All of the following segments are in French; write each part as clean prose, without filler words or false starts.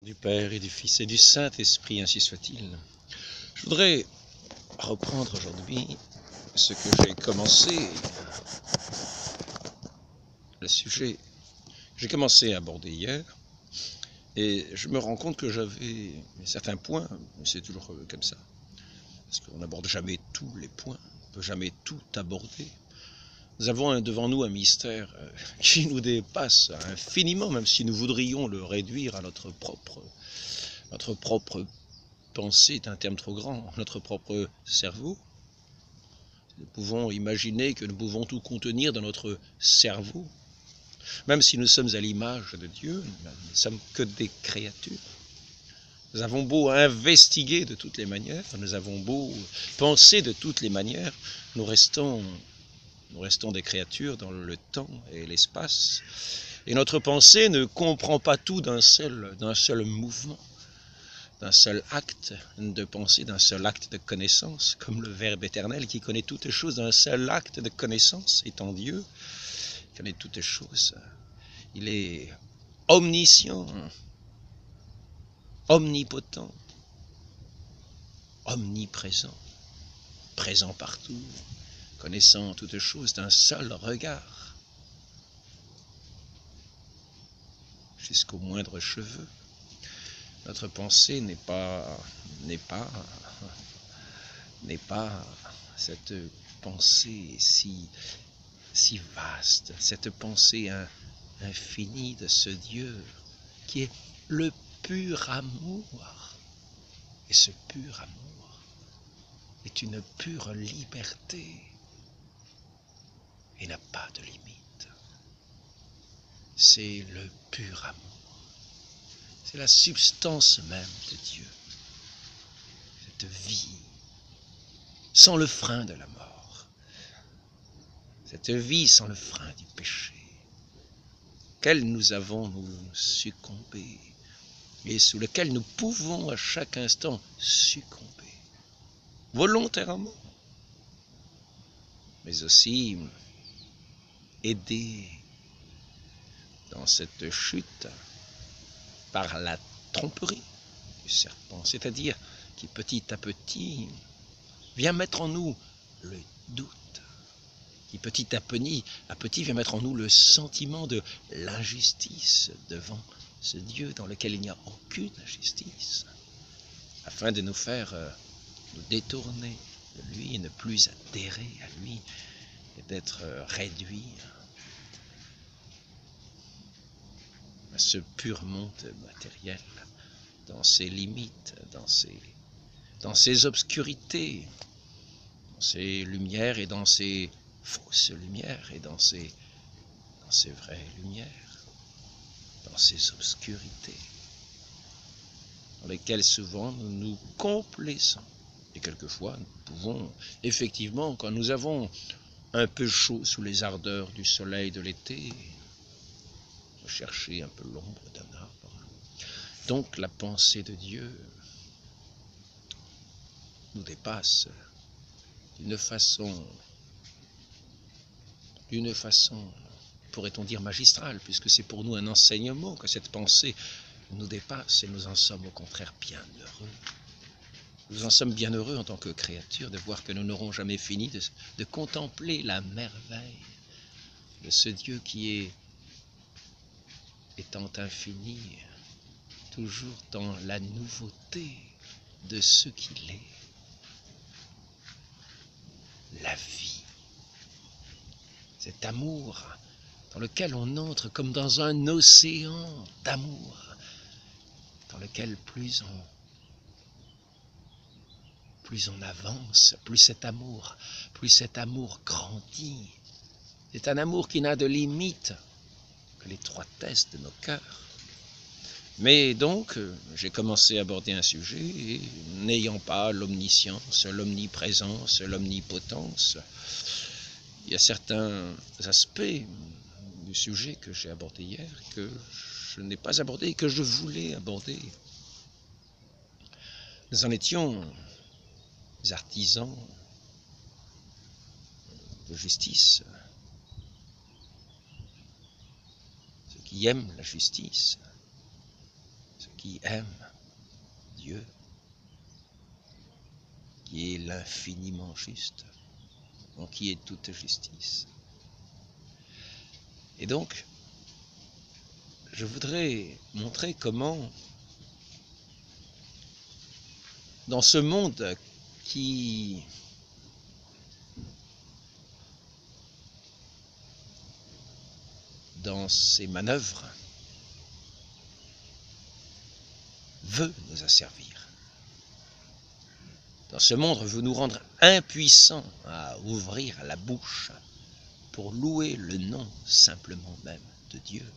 Du Père et du Fils et du Saint-Esprit, ainsi soit-il. Je voudrais reprendre aujourd'hui ce que j'ai commencé, le sujet que j'ai commencé à aborder hier, et je me rends compte que j'avais certains points, c'est toujours comme ça, parce qu'on n'aborde jamais tous les points, on ne peut jamais tout aborder. Nous avons devant nous un mystère qui nous dépasse infiniment, même si nous voudrions le réduire à notre propre pensée est un terme trop grand, notre propre cerveau. Nous pouvons imaginer que nous pouvons tout contenir dans notre cerveau, même si nous sommes à l'image de Dieu, nous ne sommes que des créatures. Nous avons beau investiguer de toutes les manières, nous avons beau penser de toutes les manières, nous restons des créatures dans le temps et l'espace, et notre pensée ne comprend pas tout d'un seul mouvement, d'un seul acte de pensée, d'un seul acte de connaissance, comme le Verbe éternel qui connaît toutes choses d'un seul acte de connaissance, étant Dieu, il connaît toutes choses. Il est omniscient, omnipotent, omniprésent, présent partout, connaissant toutes choses d'un seul regard, jusqu'au moindre cheveu. Notre pensée n'est pas cette pensée si vaste, cette pensée infinie de ce Dieu qui est le pur amour. Et ce pur amour est une pure liberté et n'a pas de limite. C'est le pur amour. C'est la substance même de Dieu. Cette vie sans le frein de la mort. Cette vie sans le frein du péché. Auquel nous avons nous succombé et sous lequel nous pouvons à chaque instant succomber. Volontairement. Mais aussi aidé dans cette chute par la tromperie du serpent, c'est-à-dire qui petit à petit vient mettre en nous le doute, qui petit à petit vient mettre en nous le sentiment de l'injustice devant ce Dieu dans lequel il n'y a aucune injustice, afin de nous faire nous détourner de lui et ne plus adhérer à lui et d'être réduits à ce pur monde matériel, dans ses limites, dans ses obscurités, dans ses lumières et dans ses fausses lumières et dans ses vraies lumières, dans ses obscurités, dans lesquelles souvent nous nous complaisons. Et quelquefois nous pouvons, effectivement, quand nous avons un peu chaud sous les ardeurs du soleil de l'été, chercher un peu l'ombre d'un arbre. Donc la pensée de Dieu nous dépasse d'une façon, pourrait-on dire, magistrale, puisque c'est pour nous un enseignement que cette pensée nous dépasse et nous en sommes au contraire bien heureux. Nous en sommes bien heureux en tant que créatures de voir que nous n'aurons jamais fini de contempler la merveille de ce Dieu qui est, étant infini, toujours dans la nouveauté de ce qu'il est. La vie, cet amour dans lequel on entre comme dans un océan d'amour, dans lequel plus on avance, plus cet amour grandit. C'est un amour qui n'a de limite que l'étroitesse de nos cœurs. Mais donc, j'ai commencé à aborder un sujet, et n'ayant pas l'omniscience, l'omniprésence, l'omnipotence, il y a certains aspects du sujet que j'ai abordé hier que je n'ai pas abordé et que je voulais aborder. Nous en étions artisans de justice, ceux qui aiment la justice, ceux qui aiment Dieu, qui est l'infiniment juste, en qui est toute justice. Et donc, je voudrais montrer comment, dans ce monde qui dans ses manœuvres, veut nous asservir. Dans ce monde, veut nous rendre impuissants à ouvrir la bouche pour louer le nom simplement même de Dieu.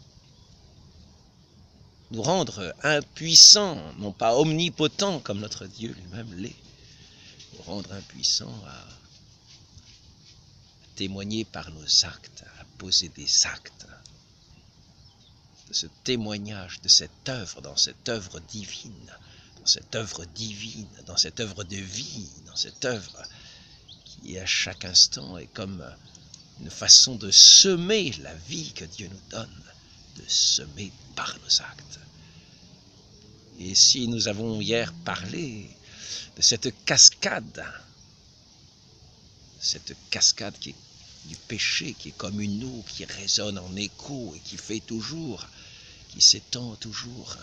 Nous rendre impuissants, non pas omnipotents comme notre Dieu lui-même l'est, nous rendre impuissants à témoigner par nos actes, à poser des actes de ce témoignage, de cette œuvre, dans cette œuvre divine, dans cette œuvre divine, dans cette œuvre de vie, dans cette œuvre qui à chaque instant est comme une façon de semer la vie que Dieu nous donne, de semer par nos actes. Et si nous avons hier parlé de cette cascade qui est du péché, qui est comme une eau qui résonne en écho et qui fait toujours, qui s'étend toujours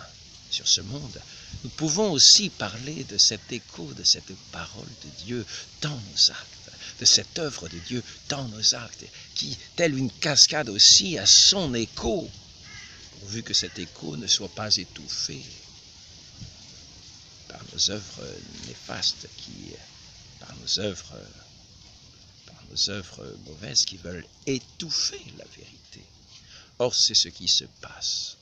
sur ce monde, nous pouvons aussi parler de cet écho, de cette parole de Dieu dans nos actes, de cette œuvre de Dieu dans nos actes, qui, telle une cascade aussi, a son écho, pourvu que cet écho ne soit pas étouffé par nos œuvres néfastes, par nos œuvres mauvaises qui veulent étouffer la vérité. Or, c'est ce qui se passe.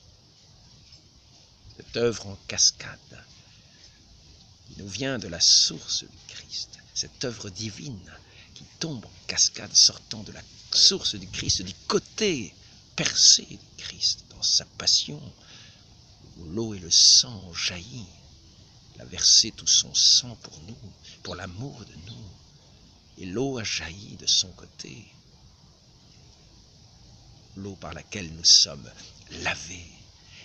Cette œuvre en cascade qui nous vient de la source du Christ, cette œuvre divine qui tombe en cascade sortant de la source du Christ, du côté percé du Christ, dans sa passion, où l'eau et le sang ont jailli. Il a versé tout son sang pour nous, pour l'amour de nous, et l'eau a jailli de son côté, l'eau par laquelle nous sommes lavés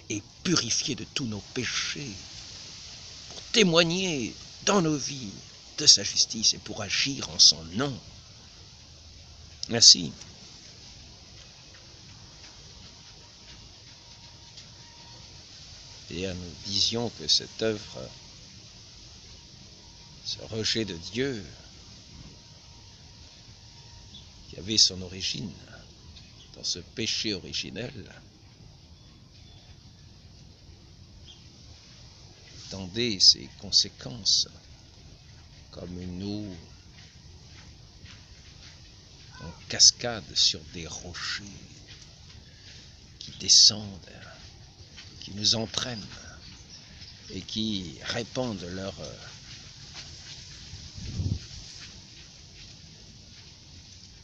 et purifiés de tous nos péchés, pour témoigner dans nos vies de sa justice et pour agir en son nom. Ainsi, et nous disions que cette œuvre, ce rejet de Dieu, qui avait son origine dans ce péché originel, tendait ses conséquences comme une eau en cascade sur des rochers qui descendent, qui nous entraînent et qui répandent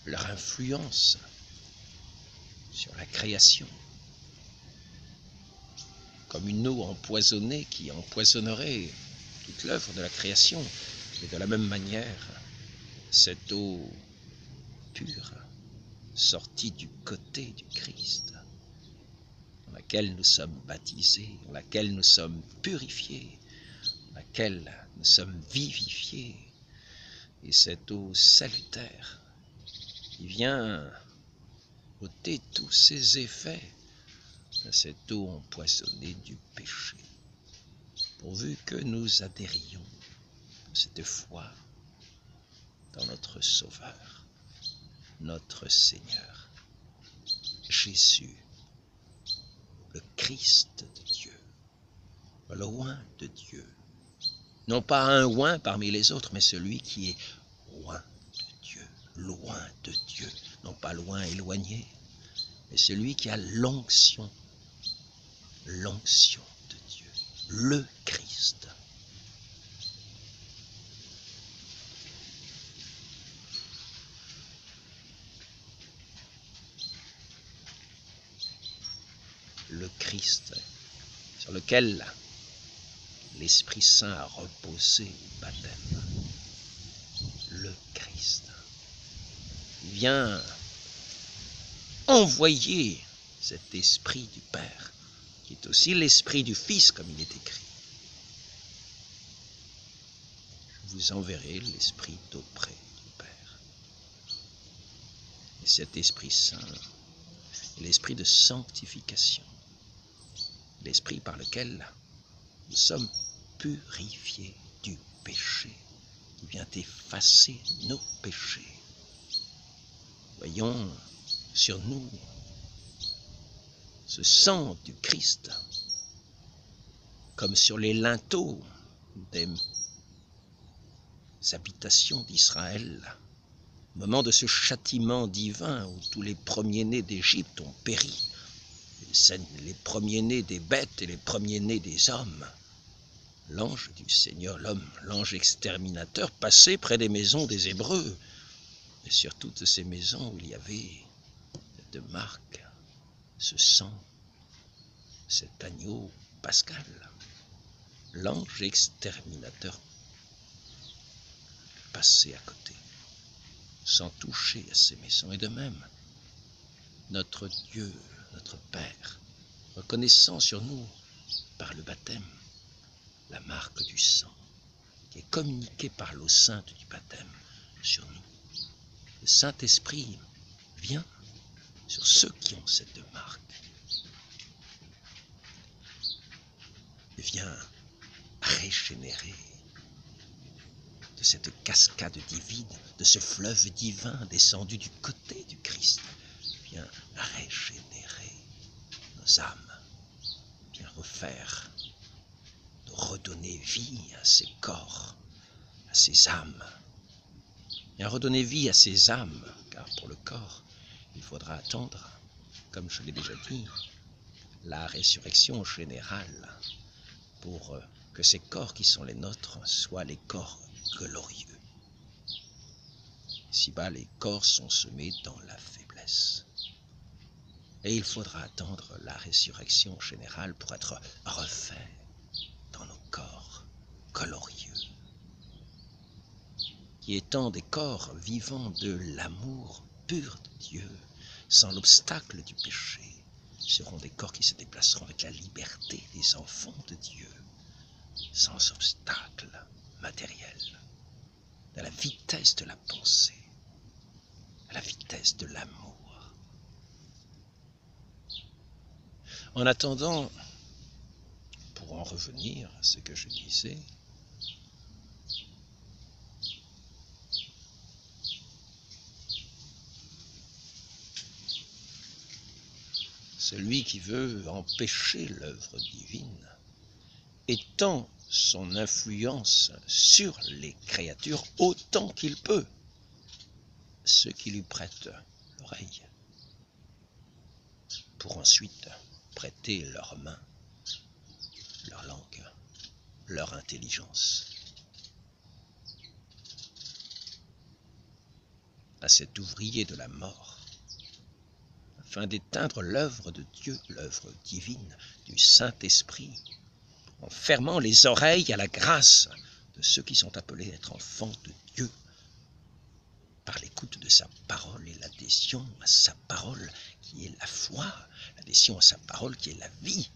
leur influence sur la création, comme une eau empoisonnée qui empoisonnerait toute l'œuvre de la création. Et de la même manière, cette eau pure, sortie du côté du Christ, dans laquelle nous sommes baptisés, dans laquelle nous sommes purifiés, dans laquelle nous sommes vivifiés, et cette eau salutaire qui vient ôter tous ces effets de cette eau empoisonnée du péché, pourvu que nous adhérions cette foi dans notre Sauveur, notre Seigneur, Jésus, le Christ de Dieu, le oint de Dieu. Non pas un oint parmi les autres, mais celui qui est oint de Dieu, loin de Dieu, non pas loin, éloigné, mais celui qui a l'onction de Dieu, le Christ. Le Christ, sur lequel l'Esprit Saint a reposé au baptême. Le Christ. Il vient envoyer cet Esprit du Père qui est aussi l'Esprit du Fils, comme il est écrit. Je vous enverrai l'Esprit d'auprès du Père. Et cet Esprit Saint est l'Esprit de sanctification, l'Esprit par lequel nous sommes purifiés du péché, qui vient effacer nos péchés. Voyons sur nous ce sang du Christ, comme sur les linteaux des habitations d'Israël, au moment de ce châtiment divin où tous les premiers-nés d'Égypte ont péri, les premiers-nés des bêtes et les premiers-nés des hommes. L'ange du Seigneur, l'ange exterminateur, passait près des maisons des Hébreux, et sur toutes ces maisons où il y avait cette marque, ce sang, cet agneau pascal. L'ange exterminateur passait à côté, sans toucher à ces maisons. Et de même, notre Dieu, notre Père, reconnaissant sur nous, par le baptême, la marque du sang, qui est communiquée par l'eau sainte du baptême sur nous. Le Saint-Esprit vient sur ceux qui ont cette marque et vient régénérer de cette cascade divine, de ce fleuve divin descendu du côté du Christ, vient régénérer nos âmes, vient refaire, de redonner vie à ces corps, à ces âmes, vient redonner vie à ces âmes, car pour le corps, il faudra attendre, comme je l'ai déjà dit, la résurrection générale pour que ces corps qui sont les nôtres soient les corps glorieux. Ici-bas, les corps sont semés dans la faiblesse. Et il faudra attendre la résurrection générale pour être refaits dans nos corps glorieux, qui étant des corps vivants de l'amour pur de Dieu, sans l'obstacle du péché, seront des corps qui se déplaceront avec la liberté des enfants de Dieu, sans obstacle matériel, à la vitesse de la pensée, à la vitesse de l'amour. En attendant, pour en revenir à ce que je disais, celui qui veut empêcher l'œuvre divine étend son influence sur les créatures autant qu'il peut, ceux qui lui prêtent l'oreille, pour ensuite prêter leurs mains, leur langue, leur intelligence à cet ouvrier de la mort, afin d'éteindre l'œuvre de Dieu, l'œuvre divine du Saint-Esprit, en fermant les oreilles à la grâce de ceux qui sont appelés à être enfants de Dieu, par l'écoute de sa parole et l'adhésion à sa parole qui est la foi, l'adhésion à sa parole qui est la vie.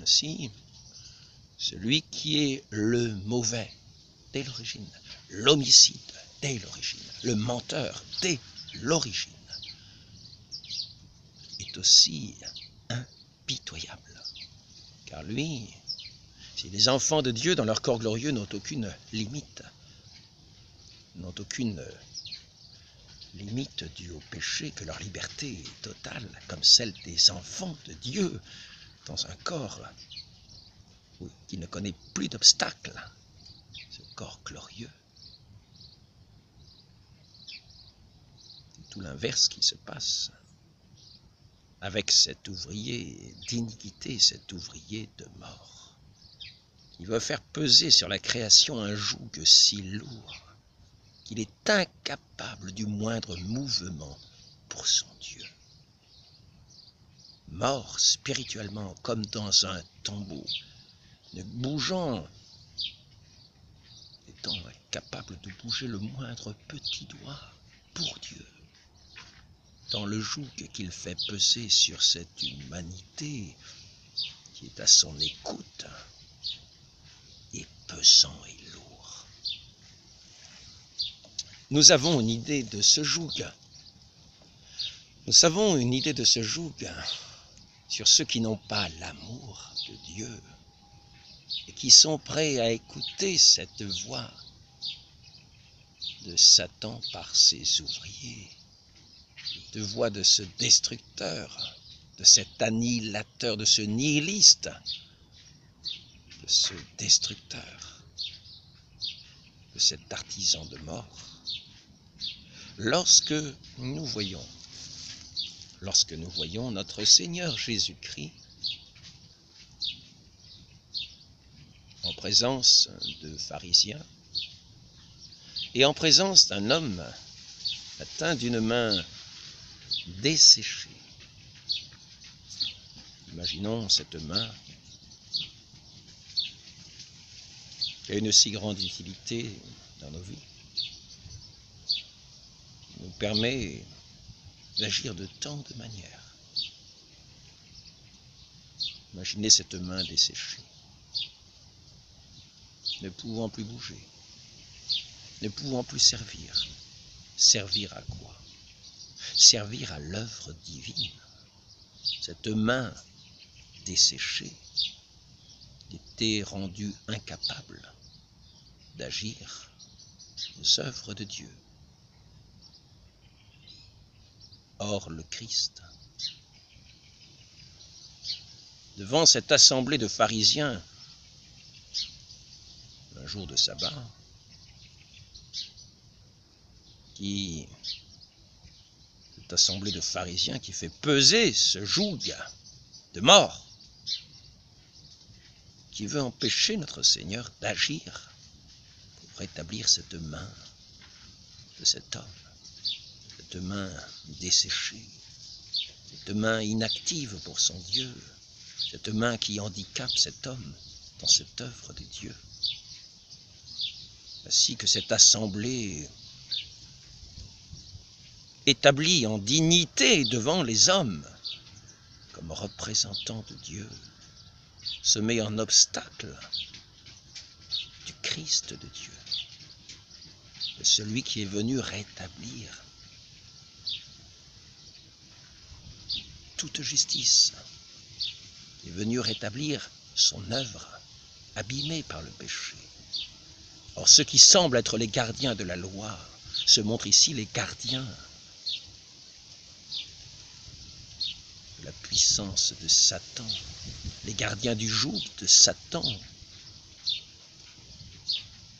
Ainsi, celui qui est le mauvais dès l'origine, l'homicide dès l'origine, le menteur dès l'origine, est aussi impitoyable. Car lui, si les enfants de Dieu dans leur corps glorieux n'ont aucune limite, n'ont aucune limite due au péché, que leur liberté est totale, comme celle des enfants de Dieu, dans un corps qui ne connaît plus d'obstacles, ce corps glorieux. C'est tout l'inverse qui se passe avec cet ouvrier d'iniquité, cet ouvrier de mort. Il veut faire peser sur la création un joug si lourd qu'il est incapable du moindre mouvement pour son Dieu. Mort spirituellement comme dans un tombeau, ne bougeant, étant incapable de bouger le moindre petit doigt pour Dieu. tant le joug qu'il fait peser sur cette humanité qui est à son écoute est pesant et lourd. Nous avons une idée de ce joug. Nous avons une idée de ce joug sur ceux qui n'ont pas l'amour de Dieu et qui sont prêts à écouter cette voix de Satan par ses ouvriers, de voix de ce destructeur, de cet annihilateur, de ce nihiliste, de ce destructeur, de cet artisan de mort. Lorsque nous voyons notre Seigneur Jésus-Christ en présence de pharisiens et en présence d'un homme atteint d'une main desséchée. Imaginons cette main qui a une si grande utilité dans nos vies, qui nous permet d'agir de tant de manières. Imaginez cette main desséchée, ne pouvant plus bouger, ne pouvant plus servir. Servir à quoi? Servir à l'œuvre divine. Cette main desséchée était rendue incapable d'agir aux œuvres de Dieu. Or, le Christ, devant cette assemblée de pharisiens, un jour de sabbat, cette assemblée de pharisiens qui fait peser ce joug de mort, qui veut empêcher notre Seigneur d'agir pour rétablir cette main de cet homme, cette main desséchée, cette main inactive pour son Dieu, cette main qui handicape cet homme dans cette œuvre de Dieu. Ainsi que cette assemblée établie en dignité devant les hommes, comme représentant de Dieu, se met en obstacle du Christ de Dieu, de celui qui est venu rétablir toute justice, est venu rétablir son œuvre abîmée par le péché. Or, ceux qui semblent être les gardiens de la loi se montrent ici les gardiens de la puissance de Satan, les gardiens du joug de Satan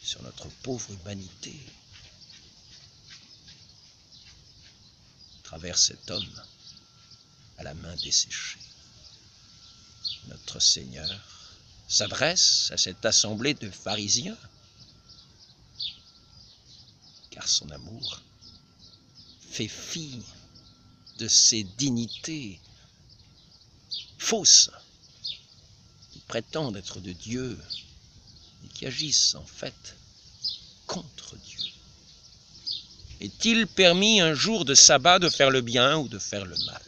sur notre pauvre humanité, à travers cet homme à la main desséchée. Notre Seigneur s'adresse à cette assemblée de pharisiens, car son amour fait fi de ces dignités fausses qui prétendent être de Dieu et qui agissent en fait contre Dieu. Est-il permis un jour de sabbat de faire le bien ou de faire le mal?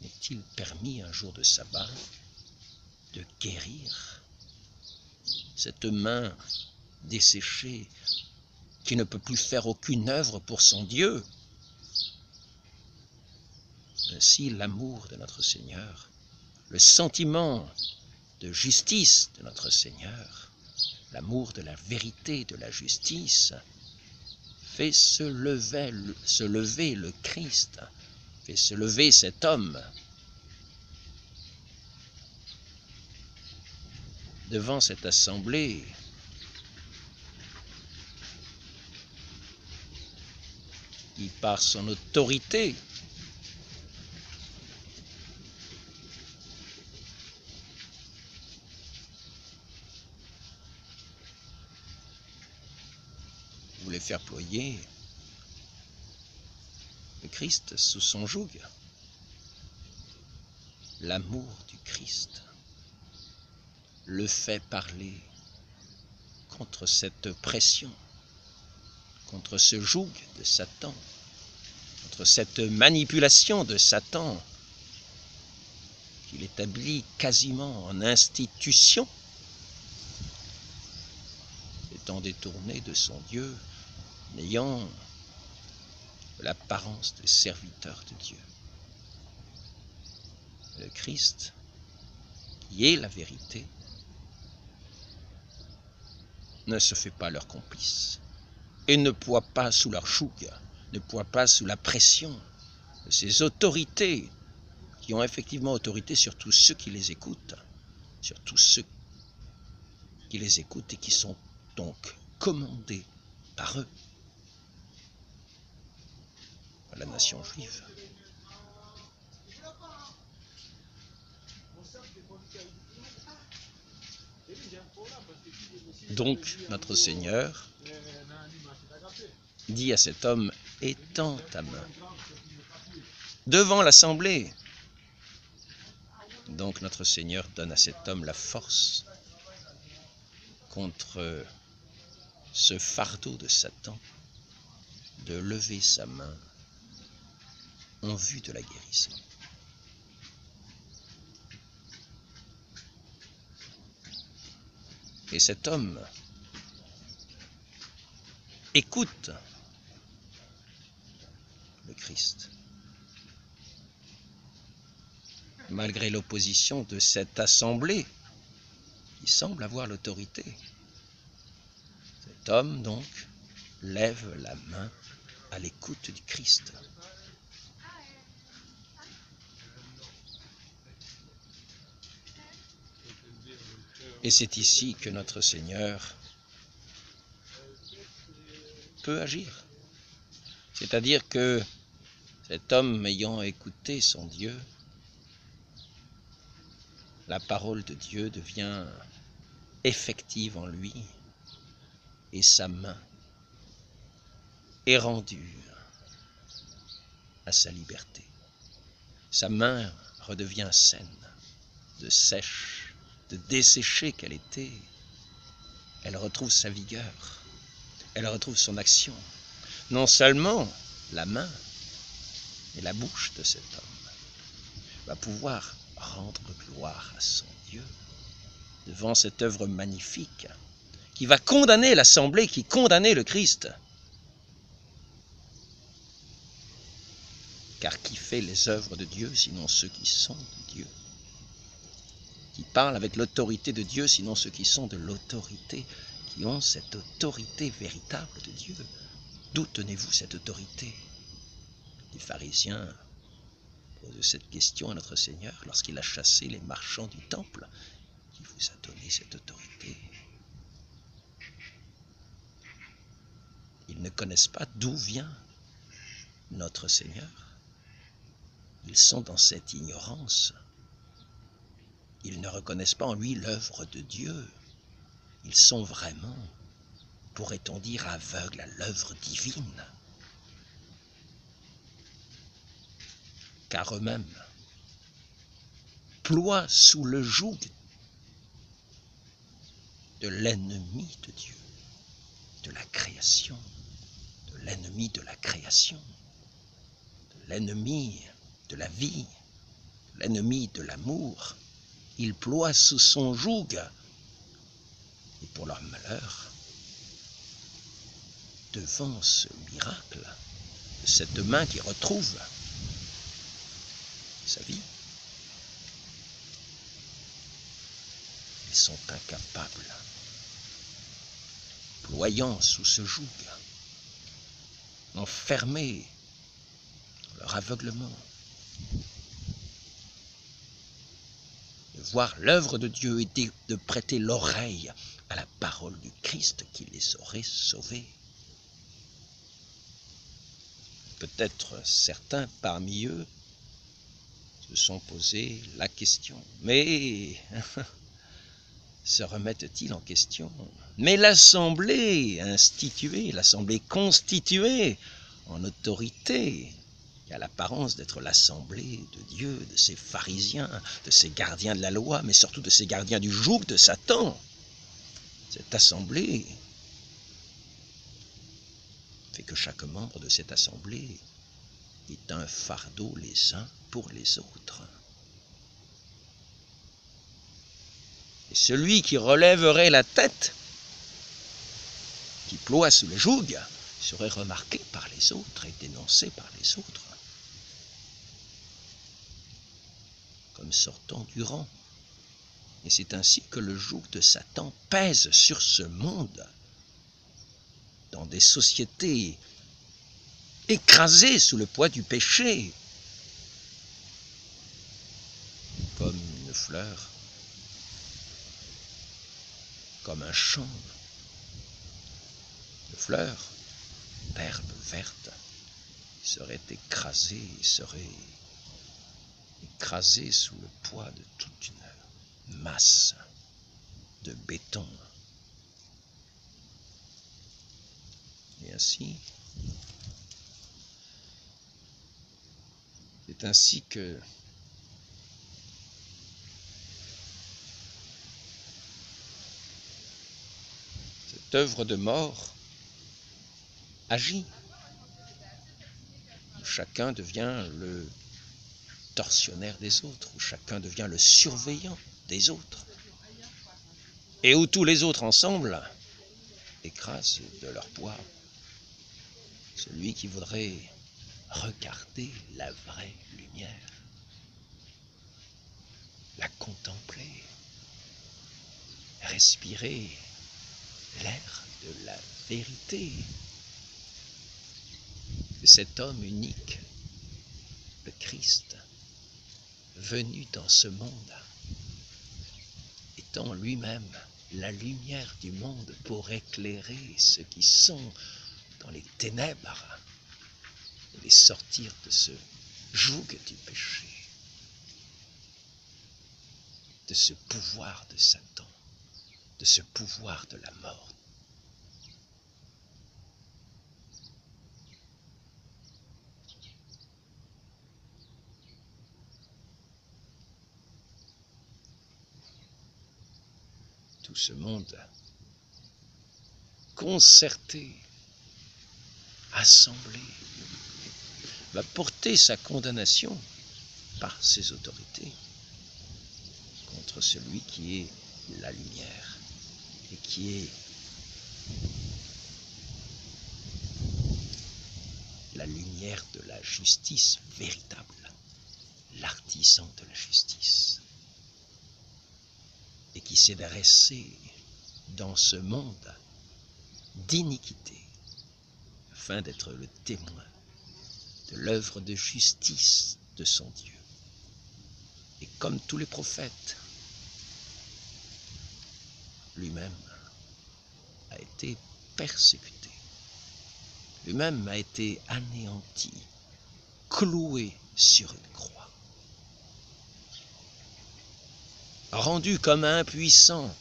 Est-il permis un jour de sabbat de guérir cette main desséchée qui ne peut plus faire aucune œuvre pour son Dieu? Ainsi, l'amour de notre Seigneur, le sentiment de justice de notre Seigneur, l'amour de la vérité, de la justice, fait se lever le Christ, fait se lever cet homme devant cette assemblée qui, par son autorité, voulait faire ployer le Christ sous son joug. L'amour du Christ le fait parler contre cette pression, contre ce joug de Satan, contre cette manipulation de Satan qu'il établit quasiment en institution, étant détourné de son Dieu, n'ayant l'apparence de serviteur de Dieu. Le Christ, qui est la vérité, ne se fait pas leur complice et ne ploie pas sous leur joug, ne ploie pas sous la pression de ces autorités qui ont effectivement autorité sur tous ceux qui les écoutent, sur tous ceux qui les écoutent et qui sont donc commandés par eux, à la nation juive. Donc notre Seigneur dit à cet homme, étends ta main devant l'assemblée. Donc notre Seigneur donne à cet homme la force contre ce fardeau de Satan de lever sa main en vue de la guérison. Et cet homme écoute le Christ, malgré l'opposition de cette assemblée qui semble avoir l'autorité. Cet homme, donc, lève la main à l'écoute du Christ. Et c'est ici que notre Seigneur peut agir. C'est-à-dire que cet homme ayant écouté son Dieu, la parole de Dieu devient effective en lui et sa main est rendue à sa liberté. Sa main redevient saine, de sèche, de desséchée qu'elle était. Elle retrouve sa vigueur, elle retrouve son action. Non seulement la main et la bouche de cet homme va pouvoir rendre gloire à son Dieu devant cette œuvre magnifique qui va condamner l'assemblée, qui condamnait le Christ. Car qui fait les œuvres de Dieu, sinon ceux qui sont de Dieu? Qui parle avec l'autorité de Dieu, sinon ceux qui sont de l'autorité, qui ont cette autorité véritable de Dieu? D'où tenez-vous cette autorité? Les pharisiens posent cette question à notre Seigneur lorsqu'il a chassé les marchands du temple. Qui vous a donné cette autorité? Ils ne connaissent pas d'où vient notre Seigneur. Ils sont dans cette ignorance. Ils ne reconnaissent pas en lui l'œuvre de Dieu. Ils sont vraiment, pourrait-on dire, aveugles à l'œuvre divine. Car eux-mêmes ploient sous le joug de l'ennemi de Dieu, de la création, de l'ennemi de la création, de l'ennemi de la vie, de l'ennemi de l'amour. Ils ploient sous son joug. Et pour leur malheur, devant ce miracle de cette main qui retrouve sa vie, ils sont incapables, ployant sous ce joug, enfermés dans leur aveuglement, de voir l'œuvre de Dieu et de prêter l'oreille à la parole du Christ qui les aurait sauvés. Peut-être certains parmi eux se sont posé la question, mais se remettent-ils en question? Mais l'assemblée instituée, l'assemblée constituée en autorité, qui a l'apparence d'être l'assemblée de Dieu, de ces pharisiens, de ces gardiens de la loi, mais surtout de ces gardiens du joug de Satan, cette assemblée fait que chaque membre de cette assemblée est un fardeau les uns pour les autres. Et celui qui relèverait la tête, qui ploie sous le joug, serait remarqué par les autres et dénoncé par les autres, comme sortant du rang. Et c'est ainsi que le joug de Satan pèse sur ce monde, dans des sociétés écrasées sous le poids du péché, comme une fleur, comme un champ de fleurs, d'herbes vertes, serait écrasé sous le poids de toute une masse de béton. Et ainsi, c'est ainsi que cette œuvre de mort agit. Chacun devient le tortionnaire des autres, où chacun devient le surveillant des autres, et où tous les autres ensemble écrasent de leur poids celui qui voudrait regarder la vraie lumière, la contempler, respirer l'air de la vérité de cet homme unique, le Christ, venu dans ce monde, étant lui-même la lumière du monde pour éclairer ceux qui sont dans les ténèbres et les sortir de ce joug du péché, de ce pouvoir de Satan, de ce pouvoir de la mort. Tout ce monde concerté, assemblé, va porter sa condamnation par ses autorités contre celui qui est la lumière et qui est la lumière de la justice véritable, l'artisan de la justice, et qui s'est dressé dans ce monde d'iniquité afin d'être le témoin de l'œuvre de justice de son Dieu. Et comme tous les prophètes, lui-même a été persécuté, lui-même a été anéanti, cloué sur une croix, rendu comme impuissant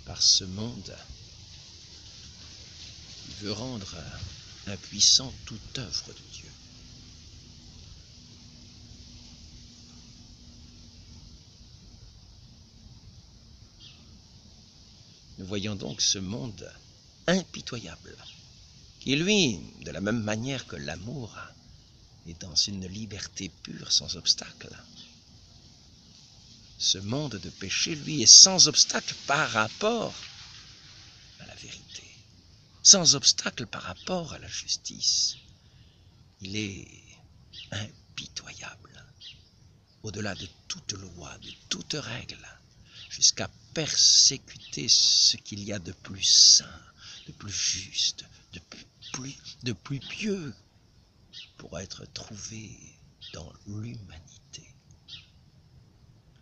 par ce monde qui veut rendre impuissant toute œuvre de Dieu. Nous voyons donc ce monde impitoyable, qui lui, de la même manière que l'amour, est dans une liberté pure, sans obstacle. Ce monde de péché, lui, est sans obstacle par rapport à la vérité, sans obstacle par rapport à la justice. Il est impitoyable, au-delà de toute loi, de toute règle, jusqu'à persécuter ce qu'il y a de plus saint, de plus juste, de plus pieux, pour être trouvé dans l'humanité,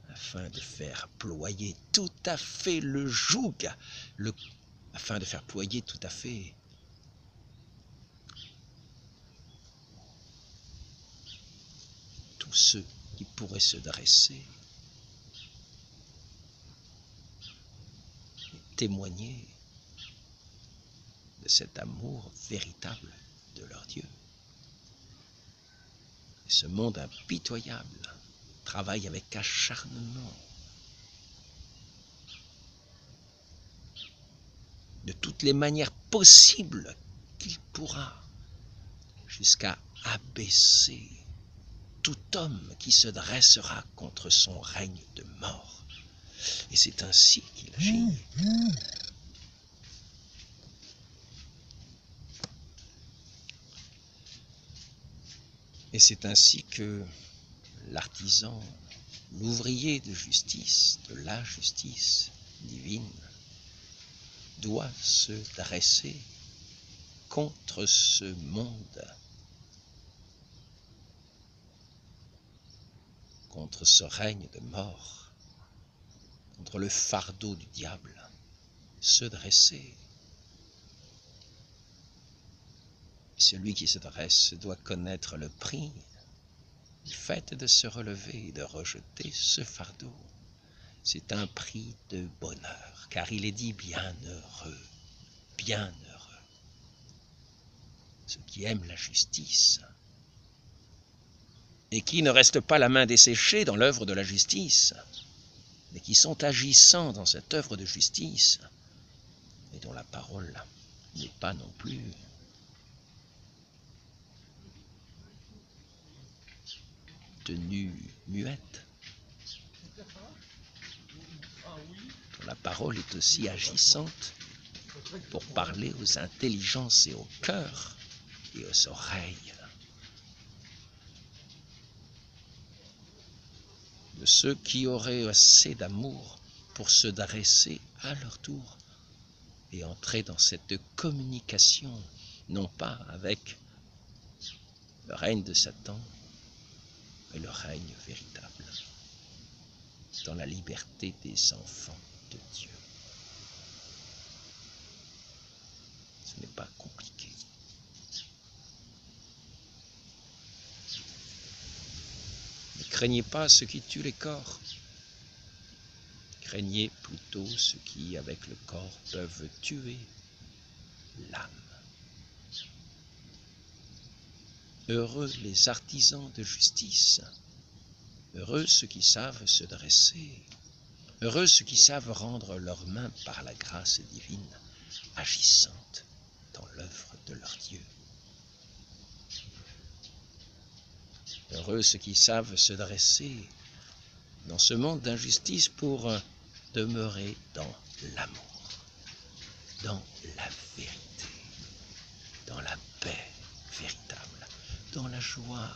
afin de faire ployer tout à fait le joug, afin de faire ployer tout à fait tous ceux qui pourraient se dresser et témoigner de cet amour véritable de leur Dieu. Et ce monde impitoyable travaille avec acharnement de toutes les manières possibles qu'il pourra, jusqu'à abaisser tout homme qui se dressera contre son règne de mort. Et c'est ainsi qu'il agit. Et c'est ainsi que l'artisan, l'ouvrier de justice, de la justice divine, doit se dresser contre ce monde, contre ce règne de mort, contre le fardeau du diable, se dresser. Celui qui se dresse doit connaître le prix du fait de se relever et de rejeter ce fardeau. C'est un prix de bonheur, car il est dit bienheureux, ceux qui aiment la justice et qui ne restent pas la main desséchée dans l'œuvre de la justice, mais qui sont agissants dans cette œuvre de justice et dont la parole n'est pas non plus tenue muette, dont la parole est aussi agissante pour parler aux intelligences et aux cœurs et aux oreilles de ceux qui auraient assez d'amour pour se dresser à leur tour et entrer dans cette communication, non pas avec le règne de Satan, mais le règne véritable, dans la liberté des enfants de Dieu. Ce n'est pas compliqué. Ne craignez pas ce qui tue les corps. Craignez plutôt ceux qui, avec le corps, peuvent tuer l'âme. Heureux les artisans de justice, heureux ceux qui savent se dresser, heureux ceux qui savent rendre leurs mains par la grâce divine agissante dans l'œuvre de leur Dieu. Heureux ceux qui savent se dresser dans ce monde d'injustice pour demeurer dans l'amour, dans la vérité, dans la paix véritable, dans la joie.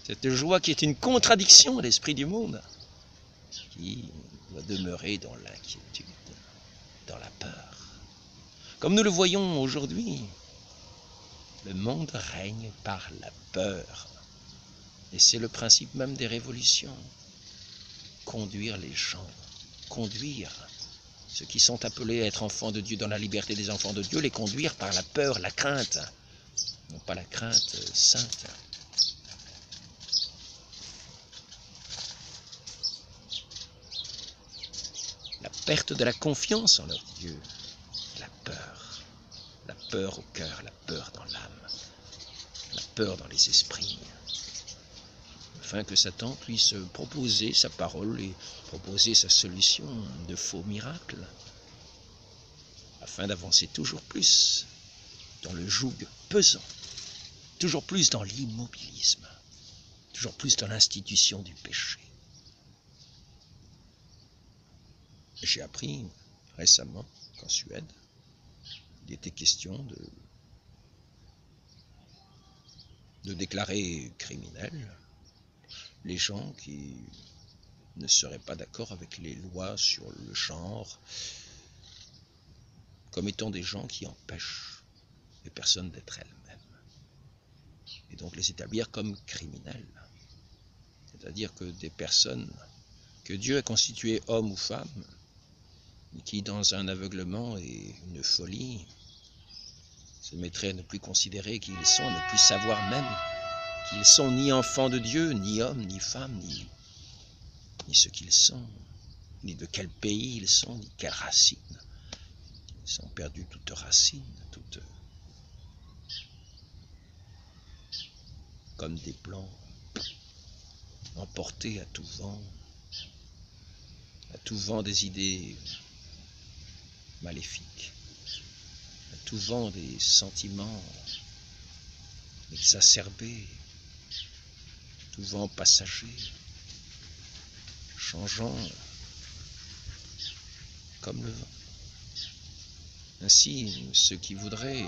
Cette joie qui est une contradiction à l'esprit du monde, qui doit demeurer dans l'inquiétude, dans la peur. Comme nous le voyons aujourd'hui, le monde règne par la peur. Et c'est le principe même des révolutions. Conduire les gens, conduire ceux qui sont appelés à être enfants de Dieu dans la liberté des enfants de Dieu, les conduire par la peur, la crainte, non pas la crainte sainte. La perte de la confiance en leur Dieu, la peur au cœur, la peur dans l'âme, la peur dans les esprits, afin que Satan puisse proposer sa parole et proposer sa solution de faux miracles, afin d'avancer toujours plus dans le joug pesant, toujours plus dans l'immobilisme, toujours plus dans l'institution du péché. J'ai appris récemment qu'en Suède, il était question de déclarer criminels les gens qui ne seraient pas d'accord avec les lois sur le genre, comme étant des gens qui empêchent les personnes d'être elles-mêmes, et donc les établir comme criminels. C'est-à-dire que des personnes que Dieu a constituées hommes ou femmes, et qui dans un aveuglement et une folie se mettraient à ne plus considérer qui ils sont, à ne plus savoir même qu'ils sont ni enfants de Dieu, ni hommes, ni femmes, ni ce qu'ils sont, ni de quel pays ils sont, ni quelle racine. Ils ont perdu toute racine, toute comme des plants emportés à tout vent des idées maléfiques. à tout vent des sentiments exacerbés, tout vent passager, changeant comme le vent. Ainsi, ceux qui voudraient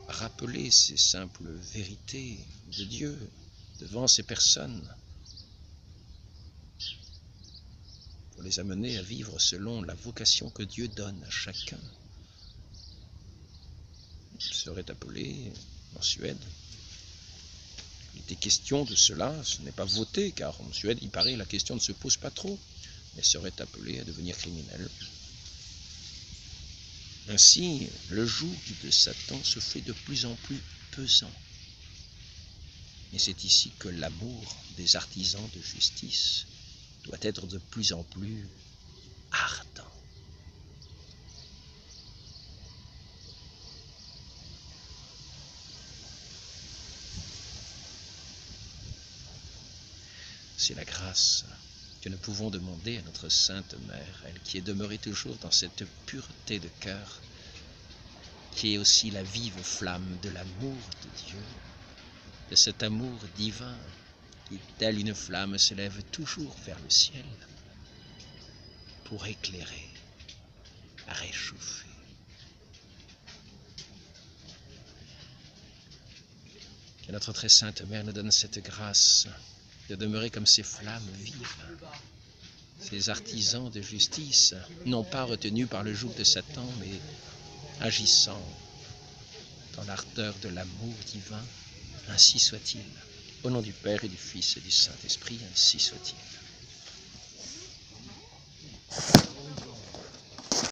rappeler ces simples vérités de Dieu devant ces personnes, pour les amener à vivre selon la vocation que Dieu donne à chacun, seraient appelés en Suède. Il était question de cela, ce n'est pas voté, car en Suède, il paraît, la question ne se pose pas trop, mais seraient appelés à devenir criminels. Ainsi, le joug de Satan se fait de plus en plus pesant. Et c'est ici que l'amour des artisans de justice doit être de plus en plus ardent. C'est la grâce que nous pouvons demander à notre Sainte Mère, elle qui est demeurée toujours dans cette pureté de cœur, qui est aussi la vive flamme de l'amour de Dieu, de cet amour divin qui, telle une flamme, se lève toujours vers le ciel pour éclairer, réchauffer. Que notre très Sainte Mère nous donne cette grâce de demeurer comme ces flammes vives, ces artisans de justice, non pas retenus par le joug de Satan, mais agissant dans l'ardeur de l'amour divin. Ainsi soit-il. Au nom du Père et du Fils et du Saint-Esprit, ainsi soit-il.